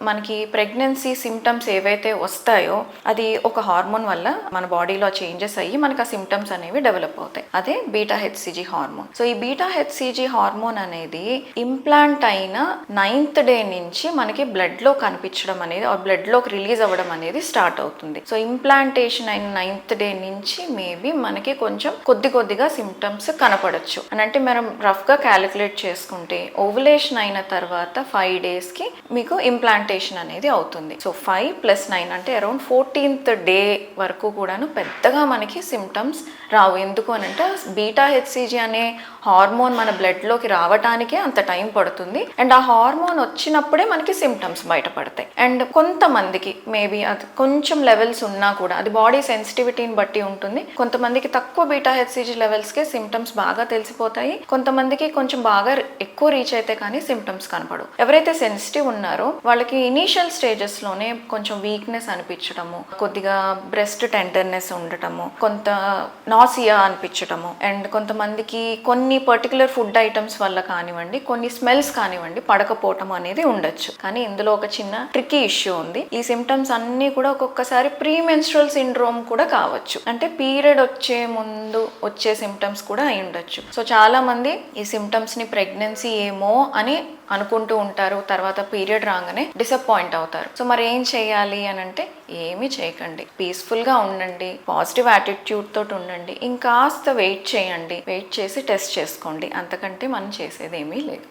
మనకి pregnancy symptoms ఏవైతే వస్తాయో అది ఒక హార్మోన్ వల్ల మన బాడీలో చేంజెస్ అయ్యి మనకి ఆ సిమ్టమ్స్ అనేవి డెవలప్ అవుతాయి. అదే బీటా హెచ్సిజి హార్మోన్. సో ఈ బీటా హెచ్సిజి హార్మోన్ అనేది ఇంప్లాంట్ అయిన 9th డే నుంచి మనకి బ్లడ్ లో కనిపించడం అనేది బ్లడ్ లోకి రిలీజ్ అవ్వడం అనేది స్టార్ట్ అవుతుంది. సో ఇంప్లాంటేషన్ అయిన 9th డే నుంచి మేబీ మనకి కొంచెం కొద్దిగా సిమ్టమ్స్ కనపడచ్చు అని అంటే మనం రఫ్ గా క్యాలిక్యులేట్ చేసుకుంటే ఓవులేషన్ అయిన తర్వాత 5 days కి మీకు ఇంప్లాంటేషన్ అనేది అవుతుంది. సో 5 + 9 అంటే అరౌండ్ 14th డే వరకు కూడాను పెద్దగా మనకి సిమ్టమ్స్ రావు. ఎందుకు అని అంటే బీటా హెచ్సిజి అనే హార్మోన్ మన బ్లడ్ లోకి రావటానికే అంత టైం పడుతుంది. అండ్ ఆ హార్మోన్ వచ్చినప్పుడే మనకి సిమ్టమ్స్ బయటపడతాయి. అండ్ కొంతమందికి మేబీ అది కొంచెం లెవెల్స్ ఉన్నా కూడా అది బాడీ సెన్సిటివిటీని బట్టి ఉంటుంది. కొంతమందికి తక్కువ బీటా హెచ్సిజి లెవెల్స్కే సిమ్టమ్స్ బాగా తెలిసిపోతాయి. కొంతమందికి కొంచెం బాగా ఎక్కువ రీచ్ అయితే కానీ సిమ్టమ్స్ కనపడవు. ఎవరైతే సెన్సిటివ్ ఉన్నారో వాళ్ళకి ఇనీషియల్ స్టేజెస్ లోనే కొంచెం వీక్నెస్ అనిపించడము, కొద్దిగా బ్రెస్ట్ టెండర్నెస్ ఉండటము, కొంత నాసియా అనిపించటము, అండ్ కొంతమందికి కొన్ని పర్టికులర్ ఫుడ్ ఐటమ్స్ వల్ల కానివ్వండి, కొన్ని స్మెల్స్ కానివ్వండి పడకపోవటం అనేది ఉండొచ్చు. కానీ ఇందులో ఒక చిన్న ట్రికీ ఇష్యూ ఉంది. ఈ సిమ్టమ్స్ అన్ని కూడా ఒక్కొక్కసారి ప్రీ మెన్స్ట్రువల్ సిండ్రోమ్ కూడా కావచ్చు. అంటే పీరియడ్ వచ్చే ముందు వచ్చే సిమ్టమ్స్ కూడా అయి ఉండొచ్చు. సో చాలా మంది ఈ సిమ్టమ్స్ ని ప్రెగ్నెన్సీ ఏమో అని అనుకుంటూ ఉంటారు. తర్వాత పీరియడ్ రాగానే డిసప్పాయింట్ అవుతారు. సో మరి ఏం చేయాలి అని అంటే ఏమీ చేయకండి, పీస్ఫుల్గా ఉండండి, పాజిటివ్ యాటిట్యూడ్ తోటి ఉండండి, ఇంకాస్త వెయిట్ చేయండి, వెయిట్ చేసి టెస్ట్ చేసుకోండి. అంతకంటే మనం చేసేది ఏమీ లేదు.